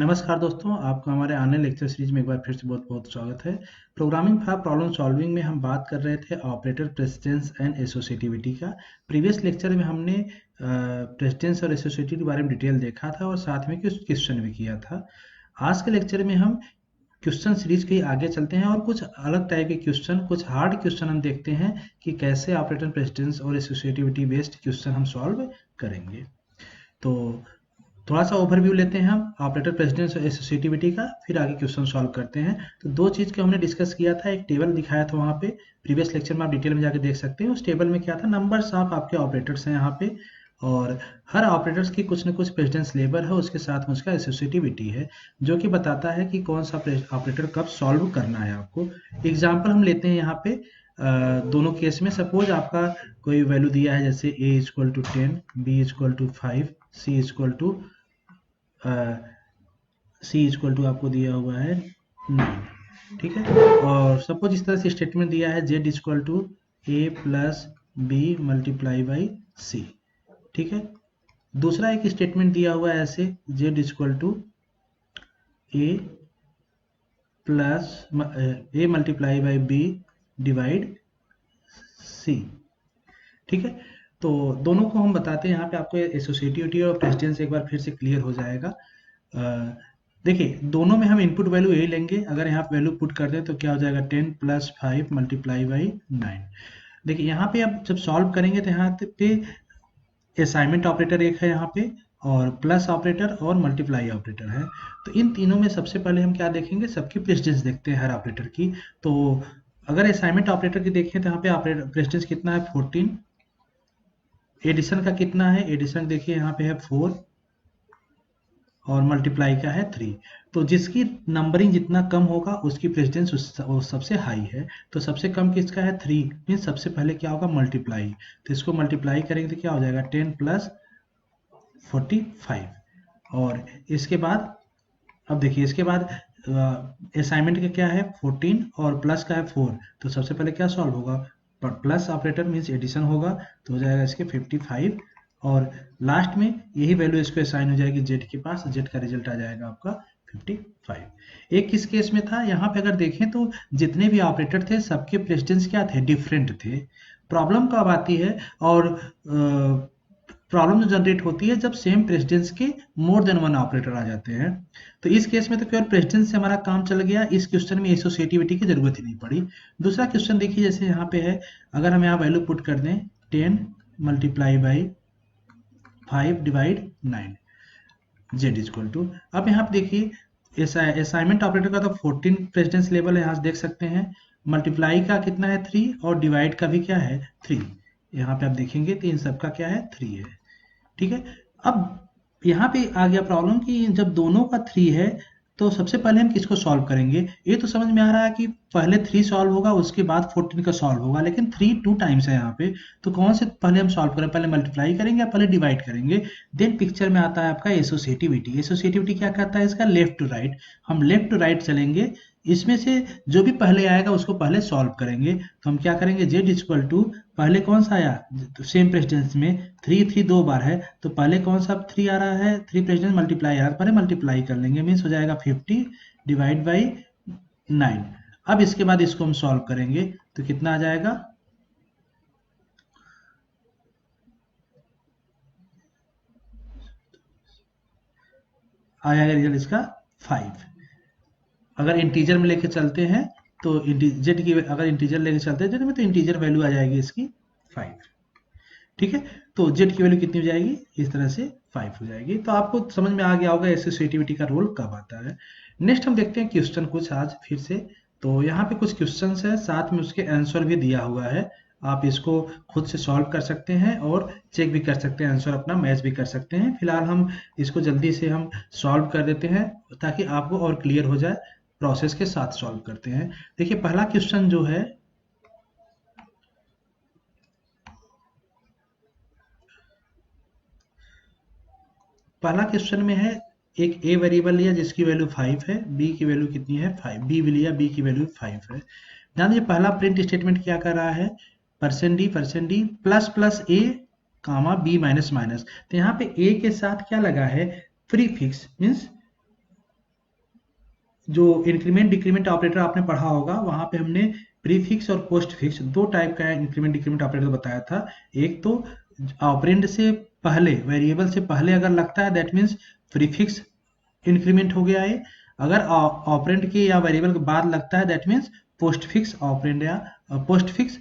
नमस्कार दोस्तों, आपका हमारे ऑनलाइन लेक्चर सीरीज में एक बार फिर से बहुत बहुत स्वागत है। प्रोग्रामिंग फॉर प्रॉब्लम सॉल्विंग में हम बात कर रहे थे ऑपरेटर प्रेसिडेंस एंड एसोसिएटिविटी का। प्रीवियस लेक्चर में हमने प्रेसिडेंस और एसोसिएटिविटी के बारे में डिटेल देखा था और साथ में कुछ क्वेश्चन भी किया था। आज के लेक्चर में हम क्वेश्चन सीरीज के आगे चलते हैं और कुछ अलग टाइप के क्वेश्चन, कुछ हार्ड क्वेश्चन हम देखते हैं कि कैसे ऑपरेटर प्रेसिडेंस और एसोसिएटिविटी बेस्ड क्वेश्चन हम सॉल्व करेंगे। तो थोड़ा सा ओवरव्यू लेते हैं हम ऑपरेटर प्रेसिडेंस और एसोसिएटिविटी का, फिर आगे क्वेश्चन सॉल्व करते हैं। तो दो चीज़ को हमने डिस्कस किया था, एक टेबल दिखाया था वहाँ पे, प्रीवियस लेक्चर में आप डिटेल में जाके देख सकते हैं। उस टेबल में क्या था, नंबर्स ऑफ आपके ऑपरेटर्स हैं यहाँ पे, और हर ऑपरेटर्स की कुछ न कुछ प्रेसिडेंस लेवल है, उसके साथ में उसका एसोसिएटिविटी है, जो कि बताता है कि कौन सा ऑपरेटर कब सॉल्व करना है आपको। एग्जाम्पल हम लेते हैं यहाँ पे दोनों केस में। सपोज आपका कोई वैल्यू दिया है, जैसे a equal to 10, b equal to 5, c equal to आपको दिया हुआ है 9, ठीक है। और सपोज इस तरह से स्टेटमेंट दिया है z equal to a plus B multiply by C, ठीक है। दूसरा एक स्टेटमेंट दिया हुआ है ऐसे, z equal to a plus a multiply by B divide C, ठीक है। तो दोनों को हम बताते हैं यहाँ पे, आपको एसोसिएटिविटी और प्रेसिडेंस एक बार फिर से क्लियर हो जाएगा। देखिए, दोनों में हम इनपुट वैल्यू यही लेंगे। अगर यहाँ पे वैल्यू पुट कर दें तो क्या हो जाएगा, 10 प्लस 5 मल्टीप्लाई बाई 9। देखिए यहाँ पे अब जब सॉल्व करेंगे तो यहाँ पे असाइनमेंट ऑपरेटर एक है यहाँ पे, और प्लस ऑपरेटर और मल्टीप्लाई ऑपरेटर है। तो इन तीनों में सबसे पहले हम क्या देखेंगे, सबकी प्रेसिडेंस देखते हैं हर ऑपरेटर की। तो अगर असाइनमेंट ऑपरेटर की देखें तो यहाँ पे ऑपरेटर प्रेसिडेंस कितना है, 14। एडिशन का कितना है, एडिशन देखिए यहाँ पे है 4, और मल्टीप्लाई का है 3। तो जिसकी नंबरिंग जितना कम होगा उसकी प्रेसिडेंस सबसे हाई है। तो सबसे कम किसका है, 3, मीन सबसे पहले क्या होगा, मल्टीप्लाई। तो इसको मल्टीप्लाई करेंगे तो क्या हो जाएगा, 10 प्लस 45। और इसके बाद अब देखिए, इसके बाद असाइनमेंट का क्या है, 14 और प्लस का है 4। तो सबसे पहले क्या सॉल्व होगा, प्लस ऑपरेटर मीन्स एडिशन होगा, तो हो जाएगा इसके 55, और लास्ट में यही वैल्यू इसको असाइन हो जाएगी जेड के पास, जेड का रिजल्ट आ जाएगा आपका 55। एक किस केस में था, यहाँ पे अगर देखें तो जितने भी ऑपरेटर थे सबके प्रेसिडेंस क्या थे, डिफरेंट थे। प्रॉब्लम कब आती है, और प्रॉब्लम जो जनरेट होती है जब सेम प्रेसिडेंस के मोर देन वन ऑपरेटर आ जाते हैं। तो इस केस में तो केवल प्रेसिडेंस से हमारा काम चल गया, इस क्वेश्चन में एसोसिएटिविटी की जरूरत ही नहीं पड़ी। दूसरा क्वेश्चन देखिए, जैसे यहाँ पे है, अगर हम यहाँ वैल्यू पुट कर दें 10 multiply by 5 divide 9, Z equal to, अब यहाँ पे देखिए असाइनमेंट ऑपरेटर का तो 14 प्रेसिडेंस लेवल है, यहाँ से देख सकते हैं। मल्टीप्लाई का कितना है, 3, और डिवाइड का भी क्या है, 3। यहाँ पे आप देखेंगे तो इन सब का क्या है, 3 है, ठीक है। अब यहाँ पे आ गया प्रॉब्लम कि जब दोनों का 3 है तो सबसे पहले हम किसको सॉल्व करेंगे। ये तो समझ में आ रहा है कि पहले 3 सॉल्व होगा, उसके बाद 14 का सॉल्व होगा, लेकिन 3 2 टाइम्स है यहाँ पे। तो कौन से पहले हम सॉल्व करें, पहले मल्टीप्लाई करेंगे या पहले डिवाइड करेंगे। देन पिक्चर में आता है आपका एसोसिएटिविटी। एसोसिएटिविटी क्या कहता है, इसका लेफ्ट टू राइट। हम लेफ्ट टू राइट चलेंगे, इसमें से जो भी पहले आएगा उसको पहले सॉल्व करेंगे। तो हम क्या करेंगे, जेड इक्वल टू, पहले कौन सा आया, तो सेम प्रेसिडेंस में 3 3 दो बार है, तो पहले कौन सा 3 आ रहा है, 3 प्रेसिडेंस मल्टीप्लाई आ रहा है, पहले मल्टीप्लाई कर लेंगे, मीन्स हो जाएगा 50 डिवाइड बाई 9। अब इसके बाद इसको हम सॉल्व करेंगे तो कितना आ जाएगा, आ जाएगा रिजल्ट इसका 5। अगर इंटीजर में लेके चलते हैं तो जेड की, अगर इंटीजर लेके चलते हैं जेड में, तो इंटीजर वैल्यू आ जाएगी इसकी 5, ठीक है। तो जेड की वैल्यू कितनी हो जाएगी, इस तरह से 5 हो जाएगी। तो आपको समझ में आ गया होगा एसोसिएटिविटी का रोल कब आता है। नेक्स्ट हम देखते हैं क्वेश्चन कुछ आज फिर से। तो यहाँ पे कुछ क्वेश्चन है, साथ में उसके आंसर भी दिया हुआ है। आप इसको खुद से सॉल्व कर सकते हैं और चेक भी कर सकते हैं, आंसर अपना मैच भी कर सकते हैं। फिलहाल हम इसको जल्दी से हम सॉल्व कर देते हैं ताकि आपको और क्लियर हो जाए। प्रोसेस के साथ सॉल्व करते हैं। देखिए पहला क्वेश्चन जो है, पहला क्वेश्चन में है, एक ए वेरिएबल लिया जिसकी वैल्यू 5 है, बी की वैल्यू कितनी है, 5। बी भी लिया, बी की वैल्यू 5 है। ध्यान दीजिए पहला प्रिंट स्टेटमेंट क्या कर रहा है, %d प्लस प्लस ए कामा बी माइनस माइनस। तो यहाँ पे ए के साथ क्या लगा है, प्रीफिक्स, मीन्स जो इंक्रीमेंट डिक्रीमेंट ऑपरेटर आपने पढ़ा होगा, वहां पे हमने प्रीफिक्स और पोस्ट फिक्स दो टाइप का इंक्रीमेंट डिक्रीमेंट ऑपरेटर बताया था। एक तो ऑपरेंड से पहले, वेरिएबल से पहले अगर लगता है दैट मीन्स प्रीफिक्स इंक्रीमेंट हो गया है, अगर ऑपरेंड के या वेरिएबल के बाद लगता है that means postfix operand या postfix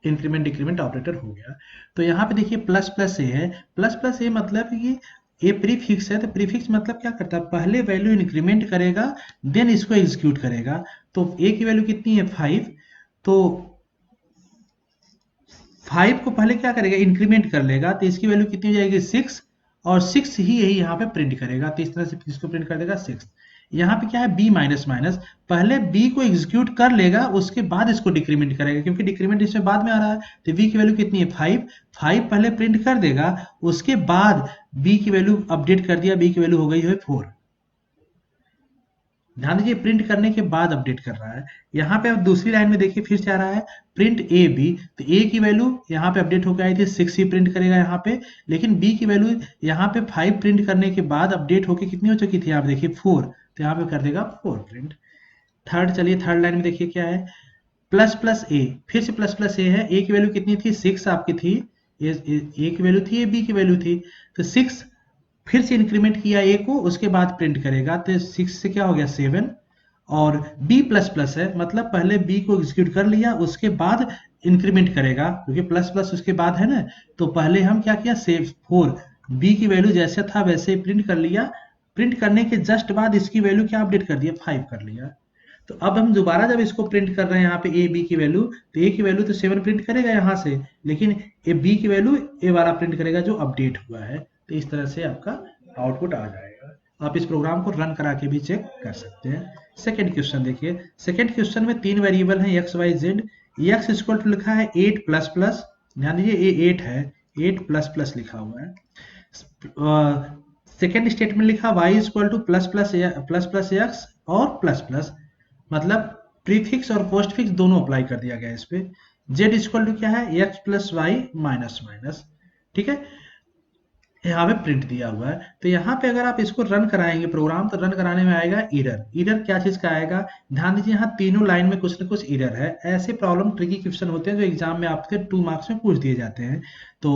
increment decrement operator हो गया। तो यहाँ पे देखिए प्लस प्लस ए है, प्लस प्लस ए मतलब कि ये प्रीफिक्स है, तो प्रीफिक्स मतलब क्या करता है, पहले वैल्यू इंक्रीमेंट करेगा देन इसको एग्जीक्यूट करेगा। तो ए की वैल्यू कितनी है 5, तो 5 को पहले क्या करेगा इंक्रीमेंट कर लेगा, तो इसकी वैल्यू कितनी हो जाएगी 6, और 6 ही यही यहाँ पे प्रिंट करेगा, तो इस तरह से इसको प्रिंट कर देगा 6। यहाँ पे क्या है बी माइनस माइनस, पहले बी को एग्जीक्यूट कर लेगा उसके बाद इसको डिक्रीमेंट करेगा, क्योंकि डिक्रीमेंट इसमें बाद में आ रहा है। तो बी की वैल्यू कितनी है 5, 5 पहले प्रिंट कर देगा, उसके बाद बी की वैल्यू अपडेट कर दिया, बी की वैल्यू हो गई है 4। ध्यान दीजिए प्रिंट करने के बाद अपडेट कर रहा है। यहाँ पे अब दूसरी लाइन में देखिए फिर से आ रहा है प्रिंट ए बी, तो ए की वैल्यू यहाँ पे अपडेट होकर आई थी 6 ही प्रिंट करेगा यहाँ पे, लेकिन बी की वैल्यू यहाँ पे 5 प्रिंट करने के बाद अपडेट होकर कितनी हो चुकी थी, आप देखिए 4, तो यहाँ पे कर देगा 4 प्रिंट। थर्ड, चलिए थर्ड लाइन में देखिए क्या है, प्लस प्लस ए, फिर से प्लस प्लस ए है, ए की वैल्यू कितनी थी 6 आपकी थी, ए की वैल्यू थी, ए बी की वैल्यू थी, तो 6 फिर से इंक्रीमेंट किया ए को, उसके बाद प्रिंट करेगा, तो 6 से क्या हो गया 7, और बी प्लस प्लस है मतलब पहले बी को एग्जीक्यूट कर लिया उसके बाद इंक्रीमेंट करेगा, क्योंकि प्लस प्लस उसके बाद है ना, तो पहले हम क्या किया सेव 4, बी की वैल्यू जैसे था वैसे प्रिंट कर लिया, प्रिंट करने के जस्ट बाद इसकी वैल्यू क्या अपडेट कर दिया 5 कर लिया। तो अब हम दोबारा जब इसको प्रिंट कर रहे हैं यहाँ पे ए बी की वैल्यू, तो ए की वैल्यू तो 7 प्रिंट करेगा यहाँ से, लेकिन ए बी की वैल्यू ए वाला प्रिंट करेगा जो अपडेट हुआ है। तो इस तरह से आपका आउटपुट आ जाएगा। आप इस प्रोग्राम को रन करा के भी चेक कर सकते हैं। सेकंड क्वेश्चन देखिए, सेकंड क्वेश्चन में 3 वेरिएबल हैं X Y Z, X equal to लिखा है 8 प्लस प्लस, ध्यान दीजिए ये 8 है, 8 प्लस प्लस लिखा हुआ है। सेकेंड स्टेटमेंट लिखा y equal two plus plus x और प्लस प्लस, मतलब प्रीफिक्स और पोस्ट फिक्स दोनों अप्लाई कर दिया गया इस पे। z इक्वल टू क्या है x plus Y minus minus, ठीक है, यहाँ पे प्रिंट दिया हुआ है। तो यहाँ पे अगर आप इसको रन कराएंगे प्रोग्राम, तो रन कराने में आएगा एरर। एरर क्या चीज का आएगा, ध्यान दीजिए यहाँ तीनों लाइन में कुछ ना कुछ एरर है। ऐसे प्रॉब्लम ट्रिकी क्वेश्चन होते हैं जो एग्जाम में आपके 2 मार्क्स में पूछ दिए जाते हैं। तो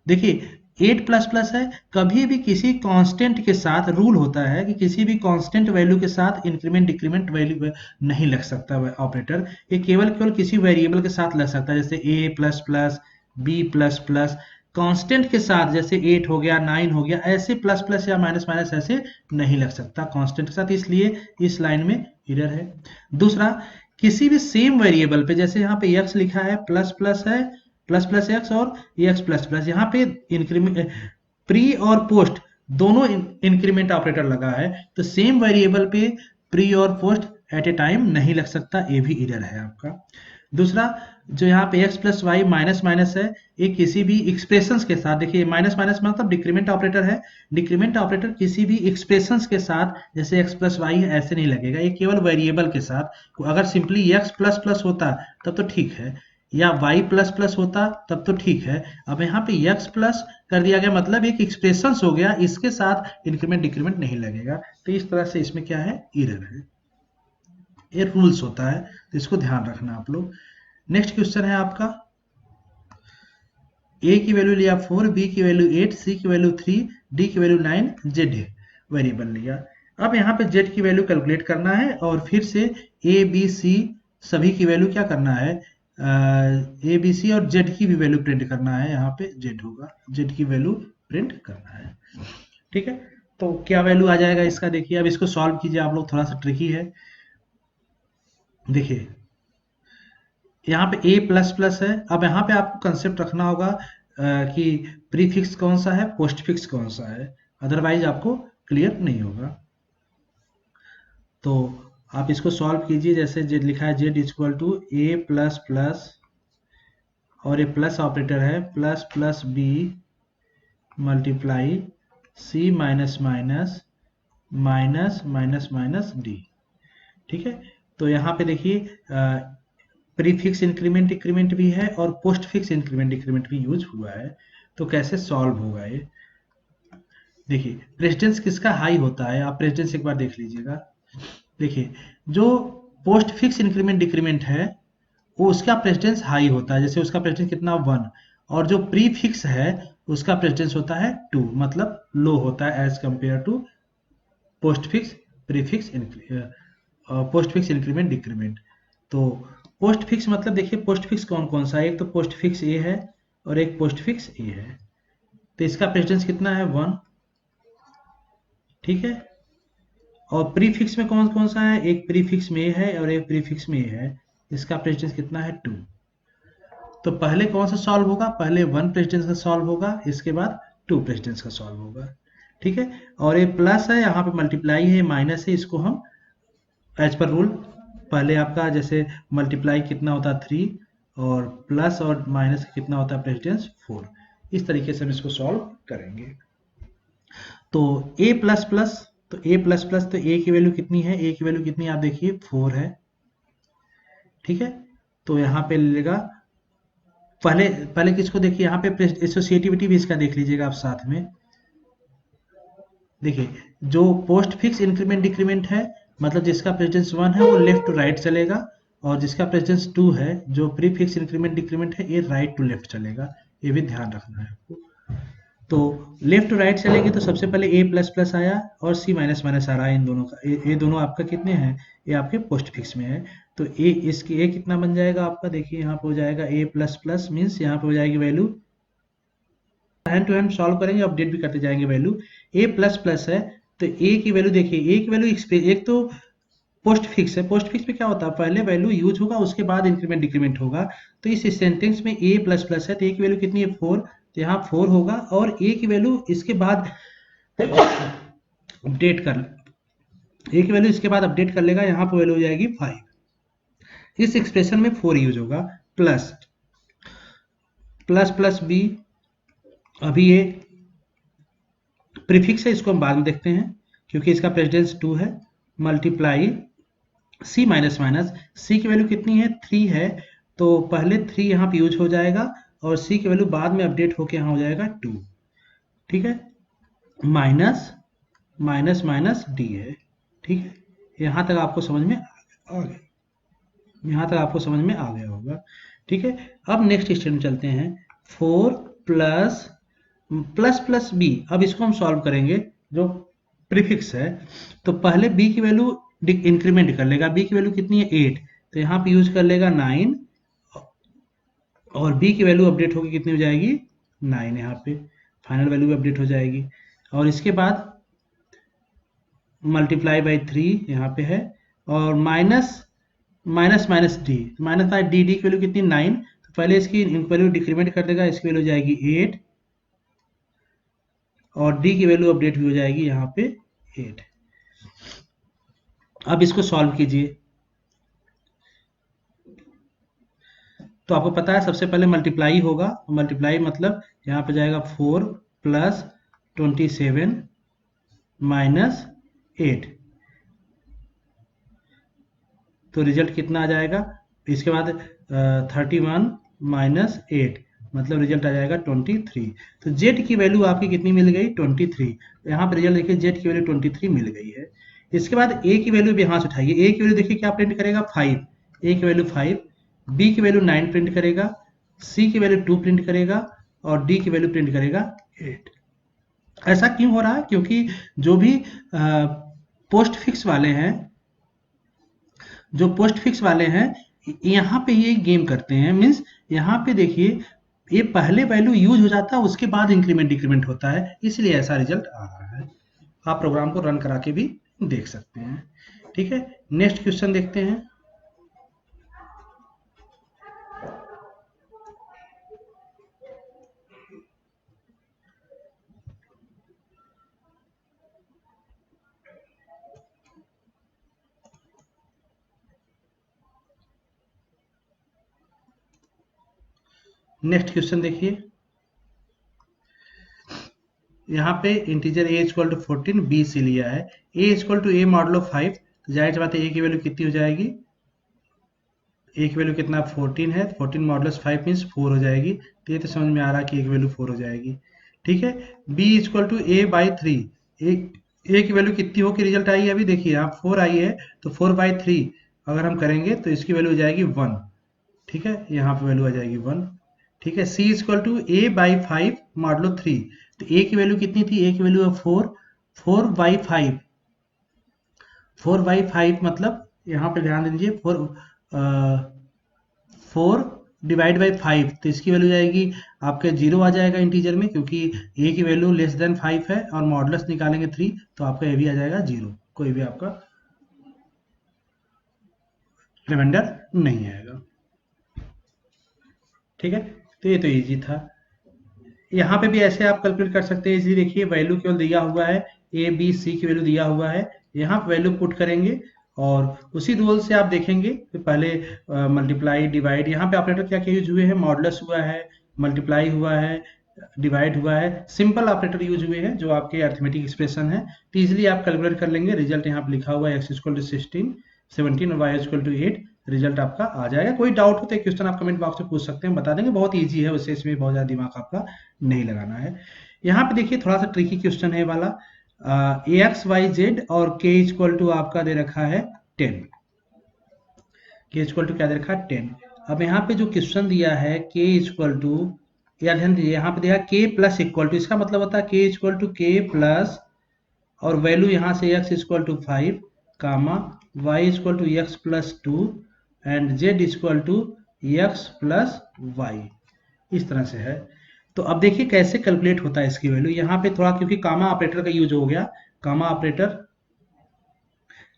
देखिए 8 प्लस प्लस है, कभी भी किसी कांस्टेंट के साथ रूल होता है कि किसी भी कांस्टेंट वैल्यू के साथ इंक्रीमेंट डिक्रीमेंट वैल्यू नहीं लग सकता ऑपरेटर, ये केवल किसी वेरिएबल के साथ लग सकता है, जैसे a plus plus B plus plus, constant के साथ जैसे 8 हो गया 9 हो गया, ऐसे प्लस प्लस या माइनस माइनस ऐसे नहीं लग सकता कांस्टेंट के साथ, इसलिए इस लाइन में एरर है। दूसरा, किसी भी सेम वेरिएबल पे, जैसे यहाँ पे x लिखा है प्लस प्लस है, प्लस प्लस एक्स और एक्स प्लस प्लस, यहाँ पे इंक्रीमेंट प्री और पोस्ट दोनों इंक्रीमेंट ऑपरेटर लगा है, तो सेम वेरिएबल पे प्री और पोस्ट एट ए टाइम नहीं लग सकता, ये भी एरर है आपका। दूसरा, जो यहाँ पे x plus Y minus minus है, ये किसी भी एक्सप्रेशंस के साथ, देखिए माइनस माइनस मतलब डिक्रीमेंट ऑपरेटर है, डिक्रीमेंट ऑपरेटर किसी भी एक्सप्रेशंस के साथ जैसे x प्लस वाई है ऐसे नहीं लगेगा, ये केवल वेरिएबल के साथ। अगर सिंपली x प्लस प्लस होता तब तो ठीक है, या y प्लस प्लस होता तब तो ठीक है। अब यहाँ पे x प्लस कर दिया गया मतलब एक एक्सप्रेशंस हो गया, इसके साथ इंक्रीमेंट डिक्रीमेंट नहीं लगेगा, तो इस तरह से इसमें क्या है एरर है, ये रूल्स होता है, तो इसको ध्यान रखना आप लोग। नेक्स्ट क्वेश्चन है आपका, a की वैल्यू लिया 4, b की वैल्यू 8, c की वैल्यू 3, d की वैल्यू 9, z वेरिएबल लिया। अब यहाँ पे z की वैल्यू कैलकुलेट करना है और फिर से a b c सभी की वैल्यू क्या करना है, a b c और z की भी वैल्यू प्रिंट करना है, यहाँ पे z होगा, z की वैल्यू प्रिंट करना है, ठीक है। तो क्या वैल्यू आ जाएगा इसका, देखिए अब इसको सॉल्व कीजिए आप लोग, थोड़ा सा ट्रिकी है। देखिए यहाँ पे a प्लस प्लस है, अब यहाँ पे आपको कंसेप्ट रखना होगा कि प्रीफिक्स कौन सा है पोस्ट फिक्स कौन सा है, अदरवाइज आपको क्लियर नहीं होगा। तो आप इसको सॉल्व कीजिए, जैसे z लिखा है z equal to a plus plus और ये प्लस ऑपरेटर है plus plus b multiply c minus minus minus minus minus d, ठीक है। तो यहाँ पे देखिए प्रीफिक्स इंक्रीमेंट डिक्रीमेंट भी है और पोस्ट फिक्स इंक्रीमेंट डिक्रीमेंट भी यूज हुआ है, तो कैसे सॉल्व होगा ये, देखिए प्रेसिडेंस किसका हाई होता है, आप प्रेसिडेंस एक बार देख लीजिएगा, देखिए जो पोस्ट फिक्स इंक्रीमेंट डिक्रीमेंट है वो उसका प्रेसिडेंस हाई होता है, जैसे उसका प्रेसिडेंस कितना 1, और जो प्री फिक्स है उसका प्रेसिडेंस होता है 2, मतलब लो होता है as compare to postfix prefix postfix increment decrement. तो पोस्ट फिक्स मतलब देखिए पोस्ट फिक्स कौन कौन सा है, एक तो पोस्ट फिक्स ए है और एक पोस्ट फिक्स ए है। तो इसका प्रेसिडेंस कितना है 1, ठीक है। और प्री फिक्स में कौन कौन सा है, एक प्री फिक्स में ए है और एक प्री फिक्स में ए है, इसका प्रेसिडेंस कितना है 2। तो पहले कौन सा सॉल्व होगा, पहले 1 प्रेसिडेंस का सॉल्व होगा, इसके बाद 2 प्रेसिडेंस का सॉल्व होगा, ठीक है। और ये प्लस है, यहाँ पे मल्टीप्लाई है, माइनस है, इसको हम एज पर रूल पहले आपका जैसे मल्टीप्लाई कितना होता है 3 और प्लस और माइनस कितना होता है प्रेसिडेंस 4, इस तरीके से हम इसको सॉल्व करेंगे। तो a प्लस प्लस, तो a प्लस प्लस, तो a की वैल्यू कितनी है, a की वैल्यू कितनी है आप देखिए 4 है, ठीक है। तो यहाँ पे लेगा पहले पहले किसको देखिए, यहाँ पे एसोसिएटिविटी भी इसका देख लीजिएगा आप साथ में। देखिए जो पोस्ट फिक्स इंक्रीमेंट डिक्रीमेंट है, मतलब जिसका प्रेसिडेंस 1 है वो लेफ्ट टू राइट चलेगा, और जिसका प्रेसिडेंस 2 है जो प्री फिक्स इंक्रीमेंट डिक्रीमेंट है ये राइट टू लेफ्ट चलेगा, ये भी ध्यान रखना है आपको। तो लेफ्ट टू राइट चलेगी तो सबसे पहले a प्लस प्लस आया और c माइनस माइनस आ रहा है, इन दोनों का ये दोनों आपका कितने हैं, ये आपके पोस्ट फिक्स में है। तो a इसकी a कितना बन जाएगा आपका, देखिए यहाँ पे हो जाएगा a प्लस प्लस मीन्स यहाँ पे हो जाएगी value, hand to hand solve करेंगे, अपडेट भी करते जाएंगे वैल्यू। a प्लस प्लस है तो a की वैल्यू देखिए, a की वैल्यू एक तो पोस्ट फिक्स है, पोस्ट फिक्स में क्या होता है पहले वैल्यू यूज होगा उसके बाद इंक्रीमेंट डिक्रीमेंट होगा। तो इस सेंटेंस में a प्लस प्लस है तो a की वैल्यू कितनी है 4, तो यहाँ 4 होगा, और a की वैल्यू इसके बाद अपडेट कर, a की वैल्यू इसके बाद अपडेट कर लेगा, यहाँ पर वैल्यू हो जाएगी 5। इस एक्सप्रेशन में 4 यूज होगा, प्लस प्लस प्लस b, अभी ये प्रीफिक्स है इसको हम बाद में देखते हैं क्योंकि इसका प्रेसिडेंस 2 है, multiply c minus minus, c की वैल्यू कितनी है 3 है, तो पहले 3 यहाँ पे यूज हो जाएगा और c की वैल्यू बाद में अपडेट होके यहाँ हो जाएगा 2, ठीक है। माइनस माइनस माइनस d है, ठीक है। यहाँ तक आपको समझ में आ गया, यहाँ तक आपको समझ में आ गया होगा, ठीक है। अब नेक्स्ट स्टेप में चलते हैं, 4 प्लस प्लस प्लस b, अब इसको हम सॉल्व करेंगे जो प्रीफिक्स है। तो पहले b की वैल्यू इंक्रीमेंट कर लेगा, b की वैल्यू कितनी है 8, तो यहाँ पे यूज कर लेगा 9 और b की वैल्यू अपडेट होगी कितनी हो जाएगी 9, यहाँ पे फाइनल वैल्यू अपडेट हो जाएगी। और इसके बाद मल्टीप्लाई बाई 3 यहाँ पे है, और minus minus minus D, minus by D, D की वैल्यू कितनी 9, तो पहले इसकी वैल्यू डिक्रीमेंट कर देगा, इसकी वैल्यू हो जाएगी 8 और d की वैल्यू अपडेट भी हो जाएगी यहाँ पे 8। अब इसको सॉल्व कीजिए, तो आपको पता है सबसे पहले मल्टीप्लाई होगा, मल्टीप्लाई मतलब यहाँ पे जाएगा 4 प्लस 27 माइनस 8, तो रिजल्ट कितना आ जाएगा, इसके बाद 31 माइनस 8 मतलब रिजल्ट आ जाएगा 23। तो z की वैल्यू आपकी कितनी मिल गई 23, यहाँ पर रिजल्ट देखिए z की वैल्यू 23 मिल गई है। इसके बाद a की वैल्यू भी यहाँ से उठाइए, a की वैल्यू देखिए क्या प्रिंट करेगा 5, a की वैल्यू 5, b की वैल्यू 9 प्रिंट करेगा, c की वैल्यू 2 प्रिंट करेगा और d की वैल्यू प्रिंट करेगा 8। ऐसा क्यों हो रहा है, क्योंकि जो भी पोस्ट फिक्स वाले हैं, जो पोस्ट फिक्स वाले हैं यहाँ पे ये गेम करते हैं, मीन्स यहाँ पे देखिए ये पहले वैल्यू यूज हो जाता है उसके बाद इंक्रीमेंट डिक्रीमेंट होता है, इसलिए ऐसा रिजल्ट आ रहा है। आप प्रोग्राम को रन करा के भी देख सकते हैं, ठीक है। नेक्स्ट क्वेश्चन देखते हैं, नेक्स्ट क्वेश्चन देखिए, यहाँ पे integer a equal to 14 b से लिया है, a equal to a modulo 5, तो जाहिर सी बात है a की वैल्यू कितनी हो जाएगी, a की वैल्यू कितना 14 है, 14 मॉडलस 5 मीन्स 4 हो जाएगी, तो ये तो समझ में आ रहा है कि a की वैल्यू 4 हो जाएगी, ठीक है। b equal to a by 3, A की वैल्यू कितनी हो के रिजल्ट आई है, अभी देखिए आप 4 आई है, तो 4/3 अगर हम करेंगे तो इसकी वैल्यू हो जाएगी 1। ठीक है, यहाँ पे वैल्यू आ जाएगी 1। ठीक है, c equal to a/5 modulo 3। तो a की वैल्यू कितनी थी, a की वैल्यू है 4। 4/5, 4/5 मतलब यहाँ पे ध्यान दीजिए 4 डिवाइड बाई 5, तो इसकी वैल्यू जाएगी आपके 0 आ जाएगा इंटीजर में, क्योंकि a की वैल्यू लेस देन 5 है और मॉडुलस निकालेंगे 3, तो आपका a भी आ जाएगा 0, कोई भी आपका रिमाइंडर नहीं आएगा। ठीक है, तो ये तो इजी था। यहाँ पे भी ऐसे आप कैलकुलेट कर सकते हैं, इजी। देखिए वैल्यू केवल दिया हुआ है, ए बी सी की वैल्यू दिया हुआ है, यहाँ पे वैल्यू पुट करेंगे और उसी रूल से आप देखेंगे कि पहले मल्टीप्लाई डिवाइड, यहाँ पे ऑपरेटर क्या क्या यूज हुए हैं, मॉडुलस हुआ है, मल्टीप्लाई हुआ है, डिवाइड हुआ है, सिंपल ऑपरेटर यूज हुए हैं जो आपके अर्थमेटिक एक्सप्रेशन है, तो इजिली आप कैलकुलेट कर लेंगे। रिजल्ट यहाँ पे लिखा हुआ है x इक्वल टू 16, 17 और y इक्वल टू 8, रिजल्ट आपका आ जाएगा। कोई डाउट हो तो क्वेश्चन आप कमेंट बॉक्स में पूछ सकते हैं, बता देंगे। बहुत इजी है, वैसे इसमें बहुत ज़्यादा दिमाग आपका नहीं लगाना है। यहाँ पे देखिए थोड़ा सा ट्रिकी क्वेश्चन है वाला, एक्स वाई जेड और के इक्वल टू आपका दे रखा है 10, के इक्वल टू क्या दे रखा है 10। अब यहाँ पे जो क्वेश्चन दिया है के इक्वल टू, या ध्यान दीजिए यहाँ पे दिया के प्लस इक्वल टू, इसका मतलब होता है K equal to K plus और वैल्यू यहाँ से x equal to 5 comma y equal to x plus 2 and z equal to x plus Y, इस तरह से है। तो अब देखिए कैसे कैलकुलेट होता है इसकी वैल्यू। यहाँ पे थोड़ा क्योंकि कामा ऑपरेटर का यूज हो गया, कामा ऑपरेटर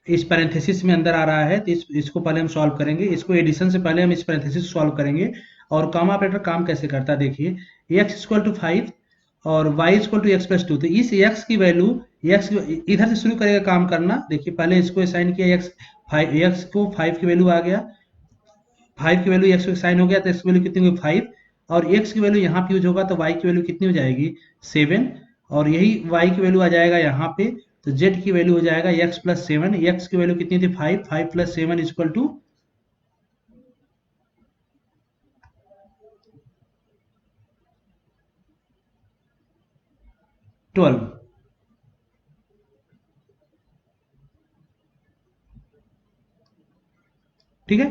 इस पैरेंथेसिस में अंदर आ रहा है, तो इसको पहले हम सॉल्व करेंगे, इसको एडिशन से पहले हम इस पैरेंथेसिस सॉल्व करेंगे। और कामा ऑपरेटर काम कैसे करता है देखिए, x इक्वल टू 5 और y equal to x plus 2, तो इस x की वैल्यू, x इधर से शुरू करेगा काम करना। देखिए पहले इसको असाइन किया, x को 5 की वैल्यू आ गया, 5 की वैल्यू x को असाइन हो गया, तो x की वैल्यू कितनी होगी 5, और x की वैल्यू यहाँ पे यूज होगा तो y की वैल्यू कितनी हो जाएगी 7, और यही y की वैल्यू आ जाएगा यहाँ पे, तो z की वैल्यू हो जाएगा x प्लस 7, x की वैल्यू कितनी थी 5, 5 प्लस 7 इक्वल टू 12। ठीक है,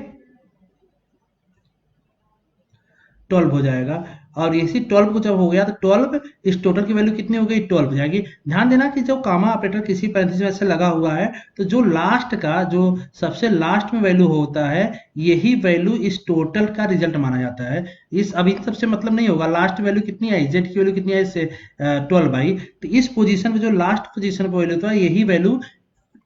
12 हो जाएगा। और इसी 12 को जब हो गया तो 12 इस टोटल की वैल्यू कितनी हो गई 12 हो जाएगी। ध्यान देना कि जो कामा ऑपरेटर किसी पैरेंथेसिस में से लगा हुआ है, तो जो लास्ट का, जो सबसे लास्ट में वैल्यू होता है, यही वैल्यू इस टोटल का रिजल्ट माना जाता है। इस अभी सबसे मतलब नहीं होगा, लास्ट वैल्यू कितनी आई, जेड की वैल्यू कितनी आई से 12/, तो इस पोजीशन पे जो लास्ट पोजीशन पे वैल्यू था, यही वैल्यू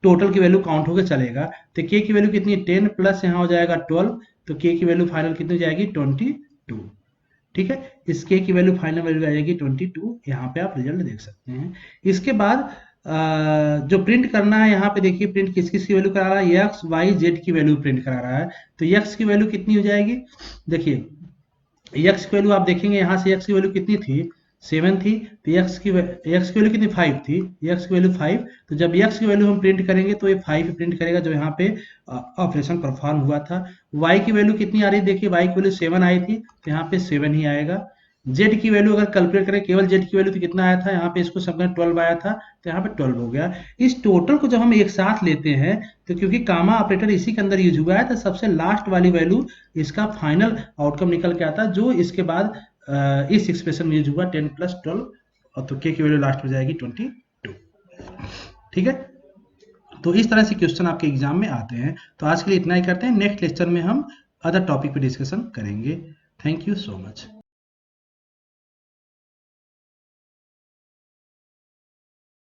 टोटल की वैल्यू काउंट होकर चलेगा। तो के की वैल्यू कितनी 10 प्लस यहाँ हो जाएगा 12, तो के की वैल्यू फाइनल कितनी जाएगी 22। ठीक है, इस के की वैल्यू फाइनल वैल्यू आ जाएगी 22। यहाँ पे आप रिजल्ट देख सकते हैं। इसके बाद जो प्रिंट करना है, यहाँ पे देखिए प्रिंट किस किस की वैल्यू करा रहा है, एक्स वाई जेड की वैल्यू प्रिंट करा रहा है। तो एक्स की वैल्यू कितनी हो जाएगी, देखिए एक्स की वैल्यू आप देखेंगे यहाँ से, एक्स की वैल्यू कितनी थी 7 थी, तो एक्स की वैल्यू कितनी 5 थी, एक्स की वैल्यू 5, तो जब एक्स की वैल्यू हम प्रिंट करेंगे तो ये 5 प्रिंट करेगा जो यहाँ पे ऑपरेशन परफॉर्म हुआ था। वाई की वैल्यू कितनी आ रही है, देखिए वाई की वैल्यू 7 आई थी, तो यहाँ पे 7 ही आएगा। जेड की वैल्यू अगर कैलकुलेट करें, केवल जेड की वैल्यू तो कितना आया था, यहाँ पे इसको सबका 12 आया था, तो यहाँ पे 12 हो गया। इस टोटल को जब हम एक साथ लेते हैं, तो क्योंकि कामा ऑपरेटर इसी के अंदर यूज हुआ है, तो सबसे लास्ट वाली वैल्यू इसका फाइनल आउटकम निकल के आता है, जो इसके बाद इस एक्सप्रेशन में यूज हुआ 10 प्लस 12, और तो के की वैल्यू लास्ट में जाएगी 22। ठीक है, तो इस तरह से क्वेश्चन आपके एग्जाम में आते हैं। तो आज के लिए इतना ही करते हैं, नेक्स्ट लेक्चर में हम अदर टॉपिक पे डिस्कशन करेंगे। Thank you so much.